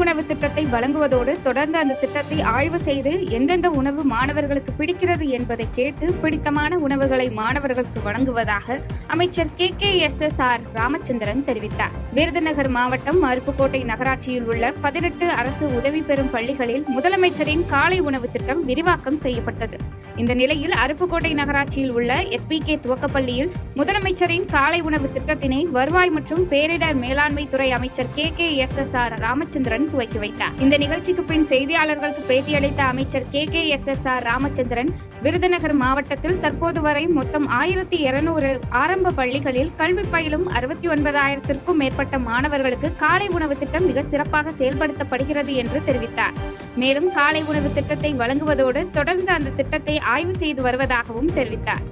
உணவு திட்டத்தை வழங்குவதோடு தொடர்ந்து அந்த திட்டத்தை ஆய்வு செய்து எந்தெந்த உணவு மாணவர்களுக்கு பிடிக்கிறது என்பதை கேட்டு பிடித்தமான உணவுகளை மாணவர்களுக்கு வழங்குவதாக அமைச்சர் KKSSR ராமச்சந்திரன் தெரிவித்தார். விருதுநகர் மாவட்டம் அருப்புக்கோட்டை நகராட்சியில் உள்ள 18 அரசு உதவி பெறும் பள்ளிகளில் முதலமைச்சரின் காலை உணவு திட்டம் விரிவாக்கம் செய்யப்பட்டது. இந்த நிலையில் அருப்புக்கோட்டை நகராட்சியில் உள்ள SPK துவக்கப்பள்ளியில் முதலமைச்சரின் காலை உணவு திட்டத்தினை வருவாய் மற்றும் பேரிடர் மேலாண்மை துறை அமைச்சர் KKSSR ராமச்சந்திரன் துவக்கி வைத்தார். இந்த நிகழ்ச்சிக்கு பின் செய்தியாளர்களுக்கு பேட்டியளித்த அமைச்சர் KKSSR ராமச்சந்திரன், விருதுநகர் மாவட்டத்தில் தற்போது வரை மொத்தம் 1200 ஆரம்ப பள்ளிகளில் கல்வி பயிலும் 69,000க்கும் மேற்பட்ட மாணவர்களுக்கு காலை உணவு திட்டம் மிக சிறப்பாக செயல்படுத்தப்படுகிறது என்று தெரிவித்தார். மேலும் காலை உணவு திட்டத்தை வழங்குவதோடு தொடர்ந்து அந்த திட்டத்தை ஆய்வு செய்து வருவதாகவும் தெரிவித்தார்.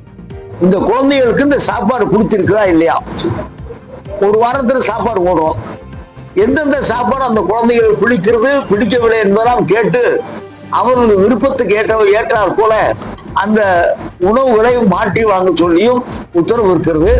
இந்த குழந்தைகளுக்கு இந்த சாப்பாடு கொடுத்திருக்குதா இல்லையா, ஒரு வாரத்தில் சாப்பாடு போடுவோம், எந்தெந்த சாப்பாடு அந்த குழந்தைகளுக்கு பிடிக்கவில்லை என்பதெல்லாம் கேட்டு அவர்கள் விருப்பத்துக்கு ஏற்றாற் போல அந்த உணவுகளை மாற்றி வாங்க சொல்லியும் உத்தரவு இருக்கிறது.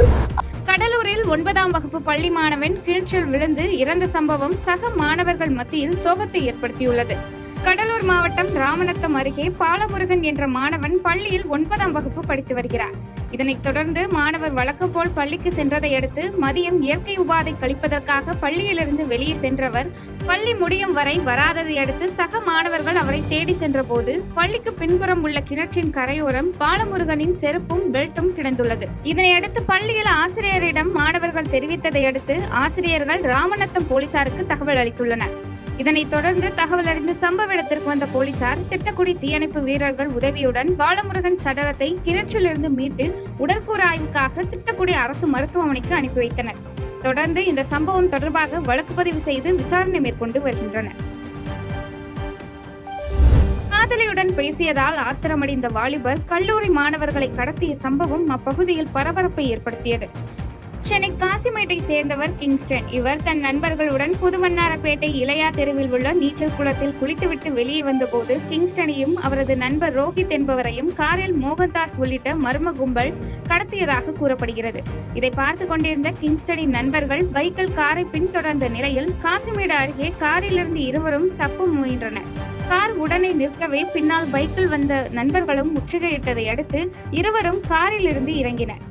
கடலூரில் 9ஆம் வகுப்பு பள்ளி மாணவன் கிணற்றில் விழுந்து இறந்த சம்பவம் சக மாணவர்கள் மத்தியில் சோகத்தை ஏற்படுத்தியுள்ளது. கடலூர் மாவட்டம் ராமநத்தம் அருகே பாலமுருகன் என்ற மாணவன் பள்ளியில் 9ஆம் வகுப்பு படித்து வருகிறார். இதனைத் தொடர்ந்து மாணவர் வழக்கம் போல் பள்ளிக்கு சென்றதை அடுத்து மதியம் இயற்கை உபாதை கழிப்பதற்காக பள்ளியிலிருந்து வெளியே சென்றவர் பள்ளி முடியும் வரை வராததை அடுத்து சக மாணவர்கள் அவரை தேடி சென்றபோது பள்ளிக்கு பின்புறம் உள்ள கிணற்றின் கரையோரம் பாலமுருகனின் செருப்பும் பெல்ட்டும் கிடந்துள்ளது. இதனையடுத்து பள்ளியில் ஆசிரியரிடம் மாணவர்கள் தெரிவித்ததை அடுத்து ஆசிரியர்கள் ராமநத்தம் போலீசாருக்கு தகவல் அளித்துள்ளனர். இதனைத் தொடர்ந்து தகவல் அறிந்து சம்பவ இடத்திற்கு வந்த போலீசார் திட்டக்குடி தீயணைப்பு வீரர்கள் உதவியுடன் பாலமுருகன் சடலத்தை கிணற்றிலிருந்து மீட்டு உடற்கூறு ஆய்வுக்காக திட்டக்குடி அரசு மருத்துவமனைக்கு அனுப்பி வைத்தனர். தொடர்ந்து இந்த சம்பவம் தொடர்பாக வழக்கு பதிவு செய்து விசாரணை மேற்கொண்டு வருகின்றனர். காதலியுடன் பேசியதால் ஆத்திரமடைந்த வாலிபர் கல்லூரி மாணவர்களை கடத்திய சம்பவம் அப்பகுதியில் பரபரப்பை ஏற்படுத்தியது. சென்னை காசிமேட்டை சேர்ந்தவர் கிங்ஸ்டன். இவர் தன் நண்பர்களுடன் புதுவண்ணாரப்பேட்டை இளையா தெருவில் உள்ள நீச்சல் குளத்தில் குளித்துவிட்டு வெளியே வந்தபோது கிங்ஸ்டனையும் அவரது நண்பர் ரோஹித் என்பவரையும் காரில் மோகன்தாஸ் உள்ளிட்ட மர்ம கும்பல் கடத்தியதாக கூறப்படுகிறது. இதை பார்த்து கொண்டிருந்த கிங்ஸ்டனின் நண்பர்கள் பைக்கில் காரை பின்தொடர்ந்த நிலையில் காசிமேடு அருகே காரிலிருந்து இருவரும் தப்ப முயன்றனர். கார் உடனே நிற்கவே பின்னால் பைக்கில் வந்த நண்பர்களும் முற்றுகையிட்டதை அடுத்து இருவரும் காரில் இருந்து இறங்கினர்.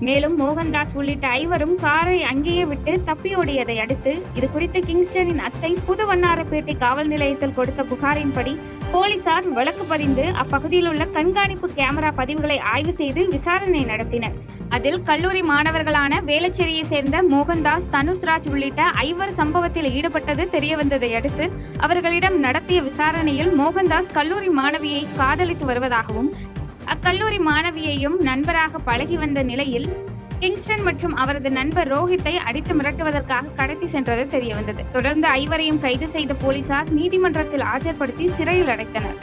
மேலும் மோகன்தாஸ் உள்ளிட்ட ஐவரும் காரை அங்கேயே விட்டு தப்பியோடியதை அடுத்து இது குறித்து கிங்ஸ்டனின் அத்தை புதுவண்ணாரப்பேட்டை காவல் நிலையத்தில் கொடுத்த புகாரின்படி போலீசார் வழக்கு பதிந்து அப்பகுதியில் உள்ள கண்காணிப்பு கேமரா பதிவுகளை ஆய்வு செய்து விசாரணை நடத்தினர். அதில் கல்லூரி மாணவர்களான வேளச்சேரியை சேர்ந்த மோகன்தாஸ், தனுஷ்ராஜ் உள்ளிட்ட ஐவர் சம்பவத்தில் ஈடுபட்டது தெரியவந்ததை அடுத்து அவர்களிடம் நடத்திய விசாரணையில் மோகன்தாஸ் கல்லூரி மாணவியை காதலித்து வருவதாகவும் அக்கல்லூரி மாணவியையும் நண்பராக பழகி வந்த நிலையில் கிங்ஸ்டன் மற்றும் அவரது நண்பர் ரோஹித்தை அடித்து மிரட்டுவதற்காக கடத்தி சென்றது தெரியவந்தது. தொடர்ந்து ஐவரையும் கைது செய்த போலீசார் நீதிமன்றத்தில் ஆஜர்படுத்தி சிறையில் அடைத்தனர்.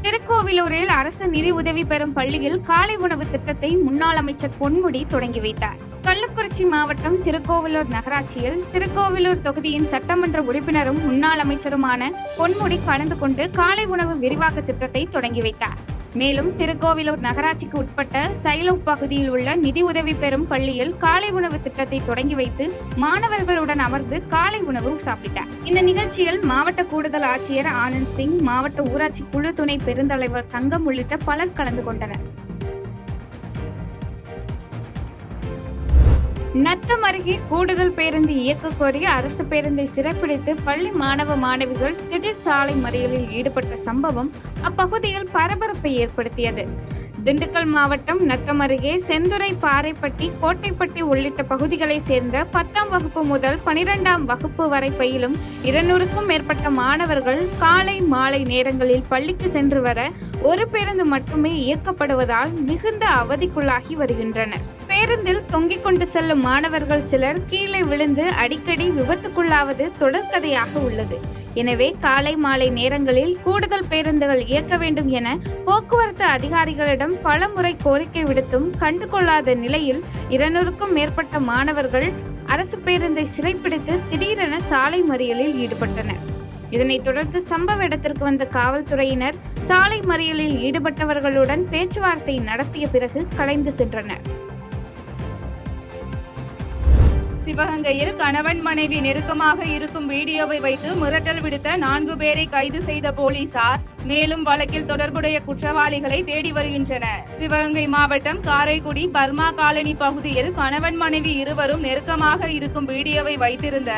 திருக்கோவிலூரில் அரசு நிதி உதவி பெறும் பள்ளியில் காலை உணவு திட்டத்தை முன்னாள் அமைச்சர் பொன்முடி தொடங்கி வைத்தார். கள்ளக்குறிச்சி மாவட்டம் திருக்கோவிலூர் நகராட்சியில் திருக்கோவிலூர் தொகுதியின் சட்டமன்ற உறுப்பினரும் முன்னாள் அமைச்சருமான பொன்முடி கலந்து கொண்டு காலை உணவு விரிவாக்க திட்டத்தை தொடங்கி வைத்தார். மேலும் திருக்கோவிலூர் நகராட்சிக்கு உட்பட்ட சைலோப் பகுதியில் உள்ள நிதி உதவி பெறும் பள்ளியில் காலை உணவு திட்டத்தை தொடங்கி வைத்து மாணவர்களுடன் அமர்ந்து காலை உணவு சாப்பிட்டார். இந்த நிகழ்ச்சியில் மாவட்ட கூடுதல் ஆட்சியர் ஆனந்த் சிங், மாவட்ட ஊராட்சி குழு துணை பெருந்தலைவர் தங்கம் உள்ளிட்ட பலர் கலந்து கொண்டனர். நத்தம் அருகே கூடுதல் பேருந்து இயக்க கோரி அரசு பேருந்தை சிறைப்பிடித்து பள்ளி மாணவ மாணவிகள் திடீர் சாலை மறியலில் ஈடுபட்ட சம்பவம் அப்பகுதியில் பரபரப்பை ஏற்படுத்தியது. திண்டுக்கல் மாவட்டம் நத்தம் அருகே செந்துறை, பாறைப்பட்டி, கோட்டைப்பட்டி உள்ளிட்ட பகுதிகளை சேர்ந்த 10ஆம் வகுப்பு முதல் 12ஆம் வகுப்பு வரை பயிலும் 200க்கும் மேற்பட்ட மாணவர்கள் காலை மாலை நேரங்களில் பள்ளிக்கு சென்று வர ஒரு பேருந்து மட்டுமே இயக்கப்படுவதால் மிகுந்த அவதிக்குள்ளாகி வருகின்றனர். பேருந்தில் தொங்கிக் கொண்டு செல்லும் மாணவர்கள் சிலர் கீழே விழுந்து அடிக்கடி விபத்துக்குள்ளாவது தொடர்கதையாக உள்ளது. எனவே காலை மாலை நேரங்களில் கூடுதல் பேருந்துகள் இயக்க வேண்டும் என போக்குவரத்து அதிகாரிகளிடம் பல முறை கோரிக்கை விடுத்தும் கண்டுகொள்ளாத நிலையில் 200க்கும் மேற்பட்ட மாணவர்கள் அரசு பேருந்தை சிறைப்பிடித்து திடீரென சாலை மறியலில் ஈடுபட்டனர். இதனைத் தொடர்ந்து சம்பவ இடத்திற்கு வந்த காவல்துறையினர் சாலை மறியலில் ஈடுபட்டவர்களுடன் பேச்சுவார்த்தை நடத்திய பிறகு கலைந்து சென்றனர். சிவகங்கையில் கணவன் மனைவி நெருக்கமாக இருக்கும் வீடியோவை வைத்து மிரட்டல் விடுத்த 4 பேரை கைது செய்த போலீசார் மேலும் வழக்கில் தொடர்புடைய குற்றவாளிகளை தேடி வருகின்றனர். சிவகங்கை மாவட்டம் காரைக்குடி பர்மா காலனி பகுதியில் கணவன் மனைவி இருவரும் நெருக்கமாக இருக்கும் வீடியோவை வைத்திருந்த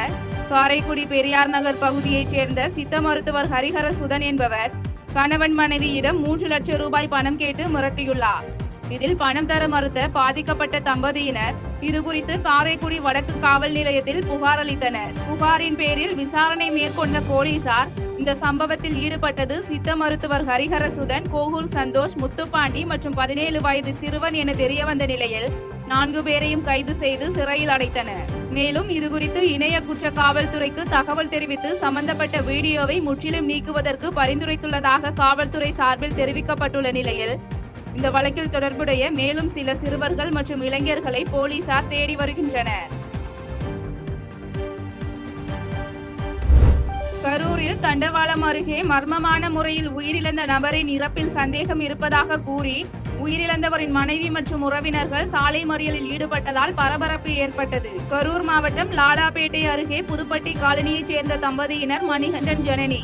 காரைக்குடி பெரியார் நகர் பகுதியைச் சேர்ந்த சித்த மருத்துவர் ஹரிஹர சுதன் என்பவர் கணவன் மனைவியிடம் 3 லட்சம் ரூபாய் பணம் கேட்டு மிரட்டியுள்ளார். இதில் பணம் தர மறுத்த பாதிக்கப்பட்ட தம்பதியினர் இதுகுறித்து காரைக்குடி வடக்கு காவல் நிலையத்தில் புகார் அளித்தனர். புகாரின் பேரில் விசாரணை மேற்கொண்ட போலீசார் இந்த சம்பவத்தில் ஈடுபட்டது சித்த மருத்துவர் ஹரிஹர சுதன், கோகுல் சந்தோஷ், முத்துப்பாண்டி மற்றும் 17 வயது சிறுவன் என தெரியவந்த நிலையில் 4 பேரையும் கைது செய்து சிறையில் அடைத்தனர். மேலும் இதுகுறித்து இணைய குற்ற காவல்துறைக்கு தகவல் தெரிவித்து சம்பந்தப்பட்ட வீடியோவை முற்றிலும் நீக்குவதற்கு பரிந்துரைத்துள்ளதாக காவல்துறை சார்பில் தெரிவிக்கப்பட்டுள்ள நிலையில் இந்த வழக்கில் தொடர்புடைய மேலும் சில சிறுவர்கள் மற்றும் இளைஞர்களை போலீசார் தேடி வருகின்றனர். கரூரில் தண்டவாளம் அருகே மர்மமான முறையில் உயிரிழந்த நபரின் இறப்பில் சந்தேகம் இருப்பதாக கூறி உயிரிழந்தவரின் மனைவி மற்றும் உறவினர்கள் சாலை மறியலில் ஈடுபட்டதால் பரபரப்பு ஏற்பட்டது. கரூர் மாவட்டம் லாலாபேட்டை அருகே புதுப்பட்டி காலனியைச் சேர்ந்த தம்பதியினர் மணிகண்டன் ஜனனி.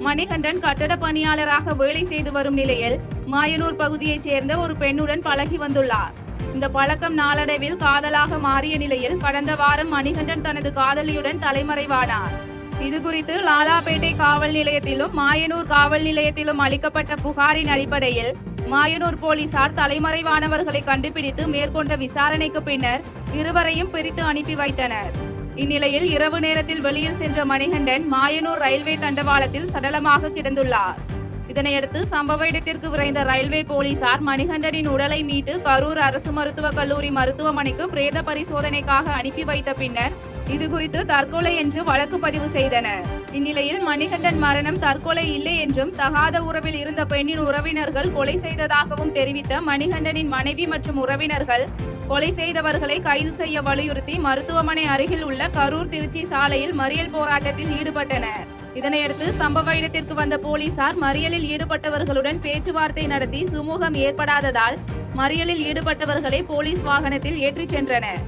மணிகண்டன் கட்டட பணியாளராக வேலை செய்து வரும் நிலையில் மாயனூர் பகுதியைச் சேர்ந்த ஒரு பெண்ணுடன் பழகி வந்துள்ளார். இந்த பழக்கம் நாளடைவில் காதலாக மாறிய நிலையில் கடந்த வாரம் மணிகண்டன் தனது காதலியுடன் தலைமறைவானார். இதுகுறித்து லாலாபேட்டை காவல் நிலையத்திலும் மாயனூர் காவல் நிலையத்திலும் அளிக்கப்பட்ட புகாரின் அடிப்படையில் மாயனூர் போலீசார் தலைமறைவானவர்களை கண்டுபிடித்து மேற்கொண்ட விசாரணைக்கு பின்னர் இருவரையும் பிரித்து அனுப்பி வைத்தனர். இந்நிலையில் இரவு நேரத்தில் வெளியில் சென்ற மணிகண்டன் மாயனூர் ரயில்வே தண்டவாளத்தில் சடலமாக கிடந்துள்ளார். இதனையடுத்து சம்பவ இடத்திற்கு விரைந்த ரயில்வே போலீசார் மணிகண்டனின் உடலை மீட்டு கரூர் அரசு மருத்துவக் கல்லூரி மருத்துவமனைக்கு பிரேத பரிசோதனைக்காக அனுப்பி வைத்த பின்னர் இதுகுறித்து தற்கொலை என்று வழக்கு பதிவு செய்தனர். இந்நிலையில் மணிகண்டன் மரணம் தற்கொலை இல்லை என்றும் தகாத உறவில் இருந்த பெண்ணின் உறவினர்கள் கொலை செய்ததாகவும் தெரிவித்த மணிகண்டனின் மனைவி மற்றும் உறவினர்கள் கொலை செய்தவர்களை கைது செய்ய வலியுறுத்தி மருத்துவமனை அருகில் உள்ள கரூர் திருச்சி சாலையில் மறியல் போராட்டத்தில் ஈடுபட்டனர். இதனையடுத்து சம்பவ இடத்திற்கு வந்த போலீசார் மறியலில் ஈடுபட்டவர்களுடன் பேச்சுவார்த்தை நடத்தி சுமூகம் ஏற்படாததால் மறியலில் ஈடுபட்டவர்களை போலீஸ் வாகனத்தில் ஏற்றிச் சென்றனர்.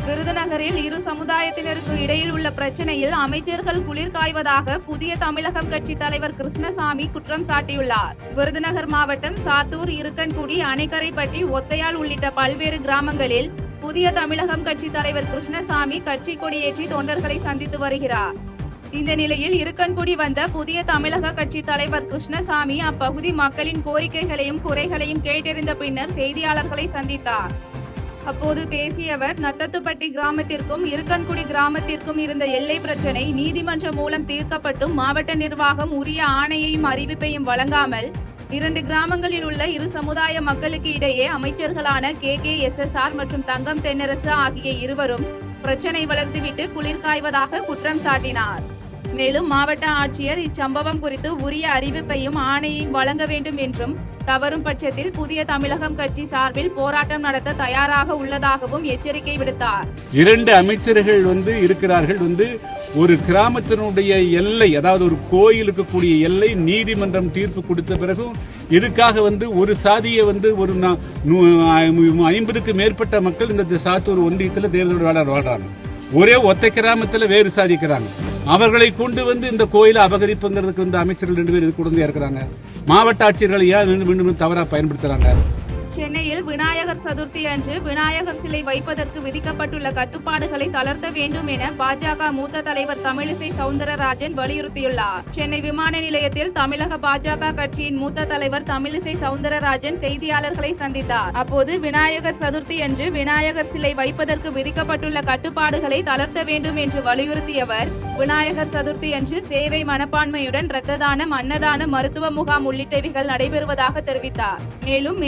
விருதுநகரில் இரு சமுதாயத்தினருக்கு இடையில் உள்ள பிரச்சனையில் அமைச்சர்கள் குளிர் காய்வதாக புதிய தமிழகம் கட்சி தலைவர் கிருஷ்ணசாமி குற்றம் சாட்டியுள்ளார். விருதுநகர் மாவட்டம் சாத்தூர், இருக்கன்குடி, அணைக்கரைப்பட்டி, ஒத்தையால் உள்ளிட்ட பல்வேறு கிராமங்களில் புதிய தமிழகம் கட்சி தலைவர் கிருஷ்ணசாமி கட்சி கொடியேற்றி தொண்டர்களை சந்தித்து வருகிறார். இந்த நிலையில் இருக்கன்குடி வந்த புதிய தமிழக கட்சி தலைவர் கிருஷ்ணசாமி அப்பகுதி மக்களின் கோரிக்கைகளையும் குறைகளையும் கேட்டறிந்த பின்னர் செய்தியாளர்களை சந்தித்தார். அப்போது பேசிய அவர், நத்தத்துப்பட்டி கிராமத்திற்கும் இருக்கன்குடி கிராமத்திற்கும் இருந்த எல்லை பிரச்சினை நீதிமன்றம் மூலம் தீர்க்கப்பட்டும் மாவட்ட நிர்வாகம் உரிய ஆணையையும் அறிவிப்பையும் வழங்காமல் 2 கிராமங்களில் உள்ள இரு சமுதாய மக்களுக்கு இடையே அமைச்சர்களான KKSSR மற்றும் தங்கம் தென்னரசு ஆகிய இருவரும் பிரச்சனை வளர்த்துவிட்டு குளிர் காய்வதாக குற்றம் சாட்டினார். மேலும் மாவட்ட ஆட்சியர் இச்சம்பவம் குறித்து உரிய அறிவிப்பையும் ஆணையையும் வழங்க வேண்டும் என்றும் தவறும் பட்சத்தில் புதிய தமிழகம் கட்சி சார்பில் போராட்டம் நடத்த தயாராக உள்ளதாகவும் எச்சரிக்கை விடுத்தார். 2 அமைச்சர்கள் இருக்கிறார்கள். ஒரு கிராமத்தினுடைய எல்லை, அதாவது ஒரு கோயிலுக்கு கூடிய எல்லை நீதிமன்றம் தீர்ப்பு கொடுத்த பிறகும் இதுக்காக ஒரு சாதியை ஒரு 50க்கு மேற்பட்ட மக்கள் இந்த சாத்தூர் ஒன்றியத்தில் தேர்தல் வாழ்றாங்க. ஒரே ஒத்தை கிராமத்தில் வேறு சாதிக்கிறாங்க. அவர்களை கொண்டு இந்த கோயிலை அபகரிப்புங்கிறதுக்கு அமைச்சர்கள் 2 பேர் இதுக்கு உடனே இருக்கிறாங்க. மாவட்ட ஆட்சியர்கள் ஏன் மீண்டும் தவறா பயன்படுத்துறாங்க? சென்னையில் விநாயகர் சதுர்த்தி அன்று விநாயகர் சிலை வைப்பதற்கு விதிக்கப்பட்டுள்ள கட்டுப்பாடுகளை தளர்த்த வேண்டும் என பாஜக மூத்த தலைவர் தமிழிசை சவுந்தரராஜன் வலியுறுத்தியுள்ளார். சென்னை விமான நிலையத்தில் தமிழக பாஜக கட்சியின் மூத்த தலைவர் தமிழிசை சவுந்தரராஜன் செய்தியாளர்களை சந்தித்தார். அப்போது விநாயகர் சதுர்த்தி அன்று விநாயகர் சிலை வைப்பதற்கு விதிக்கப்பட்டுள்ள கட்டுப்பாடுகளை தளர்த்த வேண்டும் என்று வலியுறுத்திய அவர், விநாயகர் சதுர்த்தி அன்று சேவை மனப்பான்மையுடன் இரத்த தானம், அன்னதானம், மருத்துவ முகாம் உள்ளிட்டவைகள் நடைபெறுவதாக தெரிவித்தார். மேலும்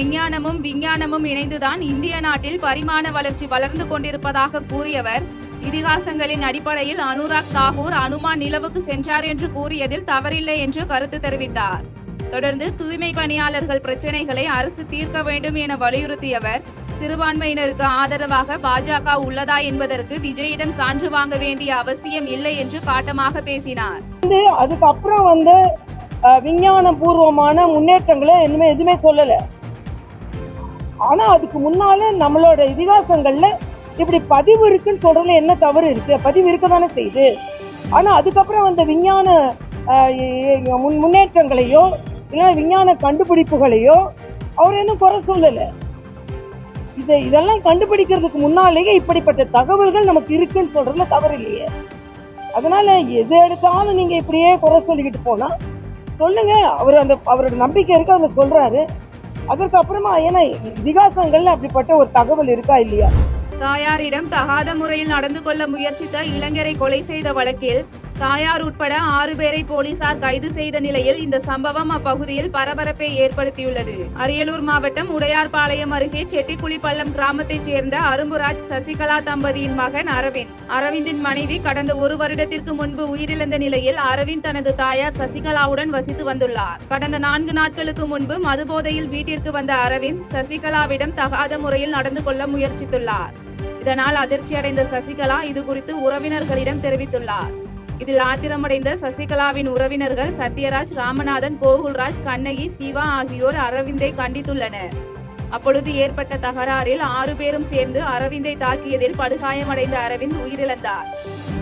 விஞ்ஞானமும் இணைந்துதான் இந்திய நாட்டில் பரிமாண வளர்ச்சி வளர்ந்து கொண்டிருப்பதாக கூறியவர், இதிகாசங்களின் அடிப்படையில் அனுராக் தாகூர் அனுமான் நிலவுக்கு சென்றார் என்று கூறியதில் தவறில்லை என்று கருத்து தெரிவித்தார். தொடர்ந்து தூய்மை பணியாளர்கள் பிரச்சினைகளை அரசு தீர்க்க வேண்டும் என வலியுறுத்தியவர், சிறுபான்மையினருக்கு ஆதரவாக பாஜக உள்ளதா என்பதற்கு விஜயிடம் சான்று வாங்க வேண்டிய அவசியம் இல்லை என்று காட்டமாக பேசினார். அதுக்கப்புறம் விஞ்ஞான பூர்வமான முன்னேற்றங்களை எதுவுமே சொல்லல. ஆனா அதுக்கு முன்னால நம்மளோட இதிகாசங்கள்ல இப்படி பதிவு இருக்குன்னு சொல்றதுல என்ன தவறு இருக்கு? பதிவு இருக்க தானே செய்யுது. ஆனா அதுக்கப்புறம் வந்த விஞ்ஞான முன்னேற்றங்களையோ இல்ல விஞ்ஞான கண்டுபிடிப்புகளையோ அவர் இன்னும் குறை சொல்லல. இதெல்லாம் கண்டுபிடிக்கிறதுக்கு முன்னாலேயே இப்படிப்பட்ட தகவல்கள் நமக்கு இருக்குன்னு சொல்றதுல தவறு இல்லையே. அதனால எது எடுத்தாலும் நீங்க இப்படியே குறை சொல்லிக்கிட்டு போனா சொல்லுங்க. அவரோட நம்பிக்கை இருக்கு, அவங்க சொல்றாரு. அதற்கு அப்புறமா ஏன்னா இதிகாசங்கள்ல அப்படிப்பட்ட ஒரு தகவல் இருக்கா இல்லையா? தாயாரிடம் தகாத முறையில் நடந்து கொள்ள முயற்சித்த இளைஞரை கொலை செய்த வழக்கில் தாயார் உட்பட 6 பேரை போலீசார் கைது செய்த நிலையில் இந்த சம்பவம் அப்பகுதியில் பரபரப்பை ஏற்படுத்தியுள்ளது. அரியலூர் மாவட்டம் உடையார்பாளையம் அருகே செட்டிக்குழிப்பள்ளம் கிராமத்தைச் சேர்ந்த அரும்புராஜ் சசிகலா தம்பதியின் மகன் அரவிந்த். அரவிந்தின் மனைவி கடந்த 1 வருடத்திற்கு முன்பு உயிரிழந்த நிலையில் அரவிந்த் தனது தாயார் சசிகலாவுடன் வசித்து வந்துள்ளார். கடந்த 4 நாட்களுக்கு முன்பு மதுபோதையில் வீட்டிற்கு வந்த அரவிந்த் சசிகலாவிடம் தகாத முறையில் நடந்து கொள்ள முயற்சித்துள்ளார். இதனால் அதிர்ச்சியடைந்த சசிகலா இது குறித்து உறவினர்களிடம் தெரிவித்துள்ளார். இதில் ஆத்திரமடைந்த சசிகலாவின் உறவினர்கள் சத்யராஜ், ராமநாதன், கோகுல்ராஜ், கண்ணகி, சிவா ஆகியோர் அரவிந்தை கண்டித்துள்ளனர். அப்பொழுது ஏற்பட்ட தகராறில் 6 பேரும் சேர்ந்து அரவிந்தை தாக்கியதில் படுகாயமடைந்த அரவிந்த் உயிரிழந்தார்.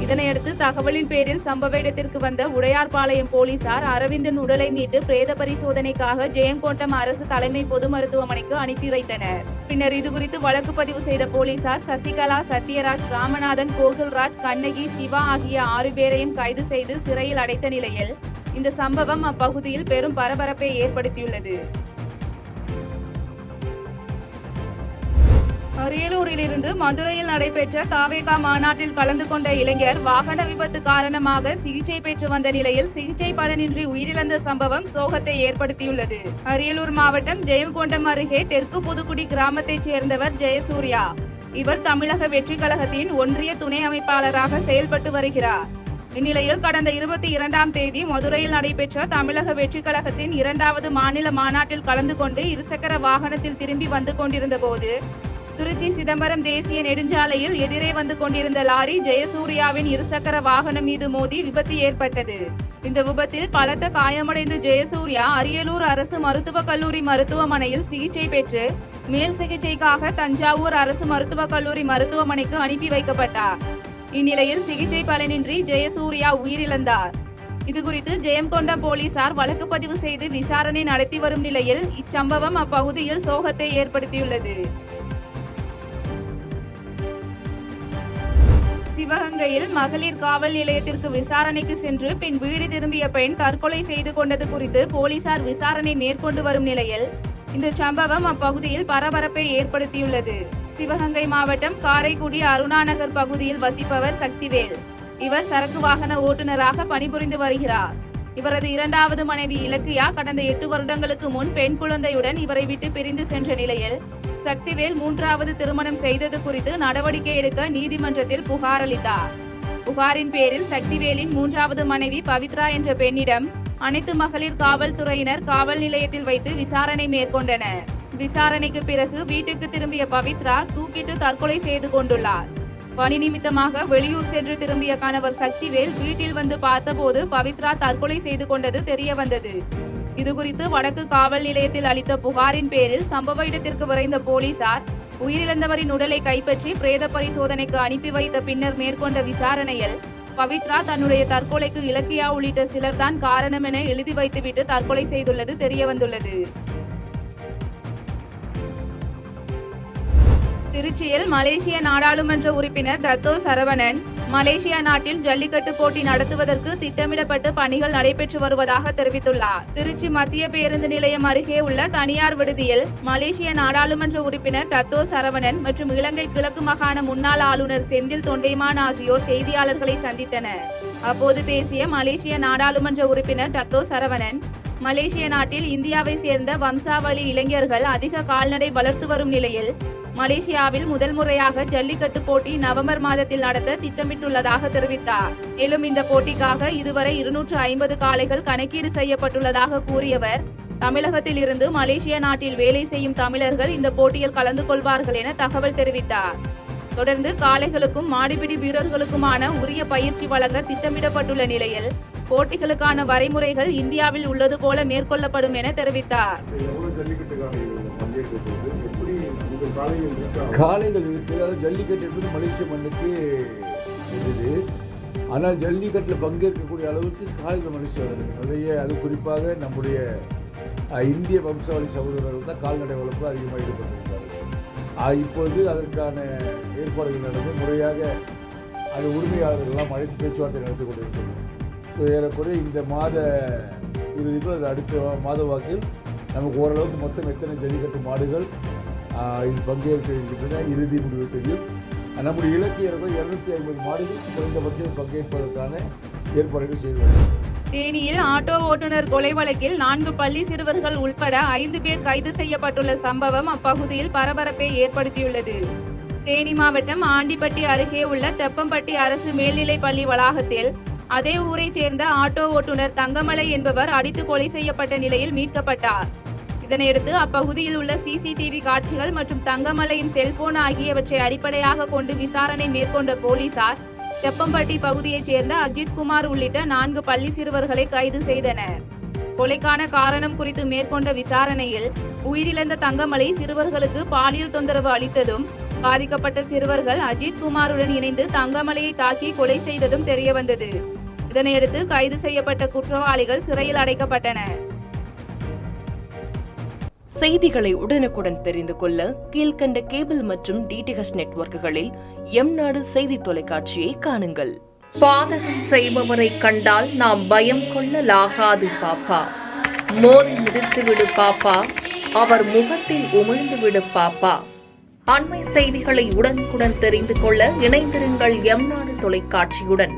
இதனையடுத்து தகவலின் பேரில் சம்பவ இடத்திற்கு வந்த உடையார்பாளையம் போலீசார் அரவிந்தின் உடலை மீட்டு பிரேத பரிசோதனைக்காக ஜெயங்கொண்டம் அரசு தலைமை பொது மருத்துவமனைக்கு அனுப்பி வைத்தனர். பின்னர் இதுகுறித்து வழக்கு பதிவு செய்த போலீசார் சசிகலா, சத்யராஜ், ராமநாதன், கோகுல்ராஜ், கண்ணகி, சிவா ஆகிய 6 பேரையும் கைது செய்து சிறையில் அடைத்த நிலையில் இந்த சம்பவம் அப்பகுதியில் பெரும் பரபரப்பை ஏற்படுத்தியுள்ளது. அரியலூரிலிருந்து மதுரையில் நடைபெற்ற தாவேகா மாநாட்டில் கலந்து கொண்ட இளைஞர் வாகன விபத்து காரணமாக சிகிச்சை பெற்று வந்த நிலையில் சிகிச்சை பலனின்றி உயிரிழந்த சம்பவம் சோகத்தை ஏற்படுத்தியுள்ளது. அரியலூர் மாவட்டம் ஜெயங்கொண்டம் அருகே தெற்கு புதுக்குடி கிராமத்தைச் சேர்ந்தவர் ஜெயசூர்யா. இவர் தமிழக வெற்றி கழகத்தின் ஒன்றிய துணை அமைப்பாளராக செயல்பட்டு வருகிறார். இந்நிலையில் கடந்த 22ஆம் தேதி மதுரையில் நடைபெற்ற தமிழக வெற்றி கழகத்தின் 2வது மாநில மாநாட்டில் கலந்து கொண்டு இருசக்கர வாகனத்தில் திரும்பி வந்து கொண்டிருந்த போது திருச்சி சிதம்பரம் தேசிய நெடுஞ்சாலையில் எதிரே வந்து கொண்டிருந்த லாரி ஜெயசூர்யாவின் இருசக்கர வாகனம் மீது மோதி விபத்து ஏற்பட்டது. இந்த விபத்தில் பலத்த காயமடைந்த ஜெயசூர்யா அரியலூர் அரசு மருத்துவக் கல்லூரி மருத்துவமனையில் சிகிச்சை பெற்று மேல் சிகிச்சைக்காக தஞ்சாவூர் அரசு மருத்துவக் கல்லூரி மருத்துவமனைக்கு அனுப்பி வைக்கப்பட்டார். இந்நிலையில் சிகிச்சை பலனின்றி ஜெயசூர்யா உயிரிழந்தார். இதுகுறித்து ஜெயங்கொண்டம் போலீசார் வழக்கு பதிவு செய்து விசாரணை நடத்தி வரும் நிலையில் இச்சம்பவம் அப்பகுதியில் சோகத்தை ஏற்படுத்தியுள்ளது. சிவகங்கையில் மகளிர் காவல் நிலையத்திற்கு விசாரணைக்கு சென்று பின் வீடு திரும்பிய பெண் தற்கொலை செய்து கொண்டது குறித்து போலீசார் விசாரணை மேற்கொண்டு வரும் நிலையில் இந்த சம்பவம் அப்பகுதியில் பரபரப்பை ஏற்படுத்தியுள்ளது. சிவகங்கை மாவட்டம் காரைக்குடி அருணாநகர் பகுதியில் வசிப்பவர் சக்திவேல். இவர் சரக்கு வாகன ஓட்டுநராக பணிபுரிந்து வருகிறார். இவரது 2வது மனைவி இலக்கியா கடந்த 8 வருடங்களுக்கு முன் பெண் குழந்தையுடன் இவரை விட்டு பிரிந்து சென்ற நிலையில் சக்திவேல் 3வது திருமணம் செய்தது குறித்து நடவடிக்கை எடுக்க நீதிமன்றத்தில் புகார் அளித்தார். புகாரின் பேரில் சக்திவேலின் 3வது மனைவி பவித்ரா என்ற பெண்ணிடம் அனைத்து மகளிர் காவல்துறையினர் காவல் நிலையத்தில் வைத்து விசாரணை மேற்கொண்டனர். விசாரணைக்கு பிறகு வீட்டுக்கு திரும்பிய பவித்ரா தூக்கிட்டு தற்கொலை செய்து கொண்டுள்ளார். பணி நிமித்தமாக வெளியூர் சென்று திரும்பிய கணவர் சக்திவேல் வீட்டில் வந்து பார்த்தபோது பவித்ரா தற்கொலை செய்து கொண்டது தெரிய வந்தது. இதுகுறித்து வடக்கு காவல் நிலையத்தில் அளித்த புகாரின் பேரில் சம்பவ இடத்திற்கு விரைந்த போலீசார் உயிரிழந்தவரின் உடலை கைப்பற்றி பிரேத பரிசோதனைக்கு அனுப்பி வைத்த பின்னர் மேற்கொண்ட விசாரணையில் பவித்ரா தன்னுடைய தற்கொலைக்கு இலக்கியா உள்ளிட்ட சிலர்தான் காரணம் என எழுதி வைத்துவிட்டு தற்கொலை செய்துள்ளது தெரியவந்துள்ளது. திருச்சியில் மலேசிய நாடாளுமன்ற உறுப்பினர் டத்தோ சரவணன் மலேசியா நாட்டில் ஜல்லிக்கட்டு போட்டி நடத்துவதற்கு திட்டமிடப்பட்டு பணிகள் நடைபெற்று வருவதாக தெரிவித்துள்ளார். திருச்சி மத்திய பேருந்து நிலையம் அருகே உள்ள தனியார் விடுதியில் மலேசிய நாடாளுமன்ற உறுப்பினர் டத்தோ சரவணன் மற்றும் இலங்கை கிழக்கு மாகாண முன்னாள் ஆளுநர் செந்தில் தொண்டைமான் ஆகியோர் செய்தியாளர்களை சந்தித்தனர். அப்போது பேசிய மலேசிய நாடாளுமன்ற உறுப்பினர் டத்தோ சரவணன், மலேசிய நாட்டில் இந்தியாவை சேர்ந்த வம்சாவளி இளைஞர்கள் அதிக கால்நடை வளர்த்து வரும் நிலையில் மலேசியாவில் முதல் முறையாக ஜல்லிக்கட்டு போட்டி நவம்பர் மாதத்தில் நடத்த திட்டமிட்டுள்ளதாக தெரிவித்தார். மேலும் இந்த போட்டிக்காக இதுவரை 250 காளைகள் கணக்கீடு செய்யப்பட்டுள்ளதாக கூறியவர், தமிழகத்தில் இருந்து மலேசிய நாட்டில் வேலை செய்யும் தமிழர்கள் இந்த போட்டியில் கலந்து கொள்வார்கள் என தகவல் தெரிவித்தார். தொடர்ந்து காளைகளுக்கும் மாடுபிடி வீரர்களுக்குமான உரிய பயிற்சி வழங்க திட்டமிடப்பட்டுள்ள நிலையில் போட்டிகளுக்கான வரைமுறைகள் இந்தியாவில் உள்ளது போல மேற்கொள்ளப்படும் என தெரிவித்தார். காளைகள் இருக்கு. அதாவது ஜல்லிக்கட்டு என்பது மலேசிய மண்ணுக்கு இருக்குது. ஆனால் ஜல்லிக்கட்டில் பங்கேற்கக்கூடிய அளவுக்கு காளைகள் மலேசியாவில் இருக்கு நிறைய. அது குறிப்பாக நம்முடைய இந்திய வம்சாவளி சகோதரர்கள் தான் கால்நடை வளர்ப்பு அதிகமாக ஈடுபட்டிருக்கிறார்கள். இப்பொழுது அதற்கான ஏற்பாடுகள் நடந்து முறையாக அது உரிமையாளர்கள்லாம் அழைத்து பேச்சுவார்த்தை நடத்தி கொண்டிருக்கிறது. ஸோ ஏறக்குறைய இந்த மாத இறுதிக்குள் அது அடுத்த மாத வாக்கில் நமக்கு ஓரளவுக்கு மொத்தம் எத்தனை ஜல்லிக்கட்டு மாடுகள் இது பங்கேற்க இருக்கின்றன இறுதி முடிவு தெரியும். நம்முடைய இலக்கு ஏறக்குறைய 250 மாடுகள் குறைந்தபட்சம் பங்கேற்பதற்கான ஏற்பாடுகள் செய்து வருகிறோம். தேனியில் ஆட்டோ ஓட்டுநர் கொலை வழக்கில் 4 பள்ளி சிறுவர்கள் உட்பட 5 பேர் கைது செய்யப்பட்டுள்ள சம்பவம் அப்பகுதியில் பரபரப்பை ஏற்படுத்தியுள்ளது. தேனி மாவட்டம் ஆண்டிப்பட்டி அருகே உள்ள தெப்பம்பட்டி அரசு மேல்நிலைப் பள்ளி வளாகத்தில் அதே ஊரைச் சேர்ந்த ஆட்டோ ஓட்டுநர் தங்கமலை என்பவர் அடித்து கொலை செய்யப்பட்ட நிலையில் மீட்கப்பட்டார். இதனையடுத்து அப்பகுதியில் உள்ள சிசிடிவி காட்சிகள் மற்றும் தங்கமலையின் செல்போன் ஆகியவற்றை அடிப்படையாக கொண்டு விசாரணை மேற்கொண்ட போலீசார் தெப்பம்பட்டி பகுதியைச் சேர்ந்த அஜித் குமார் உள்ளிட்ட 4 பள்ளி சிறுவர்களை கைது செய்தனர். கொலைக்கான காரணம் குறித்து மேற்கொண்ட விசாரணையில் உயிரிழந்த தங்கமலை சிறுவர்களுக்கு பாலியல் தொந்தரவு அளித்ததும் பாதிக்கப்பட்ட சிறுவர்கள் அஜித் குமாருடன் இணைந்து தங்கமலையை தாக்கி கொலை செய்ததும் தெரியவந்தது. இதனையடுத்து கைது செய்யப்பட்ட குற்றவாளிகள் சிறையில் அடைக்கப்பட்டனர். செய்திகளை உடனுக்குடன் தெரிந்து கொள்ள கீழ்கண்ட கேபிள் மற்றும் டிடிஎச் நெட்வொர்க்குகளில் எம்நாடு செய்தி தொலைக்காட்சியை காணுங்கள். பாதகம் செய்பவரை கண்டால் நாம் பயம் கொள்ளலாகாது பாப்பா. மோதி மிதித்துவிடு பாப்பா, அவர் முகத்தில் உமிழ்ந்துவிடு பாப்பா. அண்மை செய்திகளை உடனுக்குடன் தெரிந்து கொள்ள இணைந்திருங்கள் எம்நாடு தொலைக்காட்சியுடன்.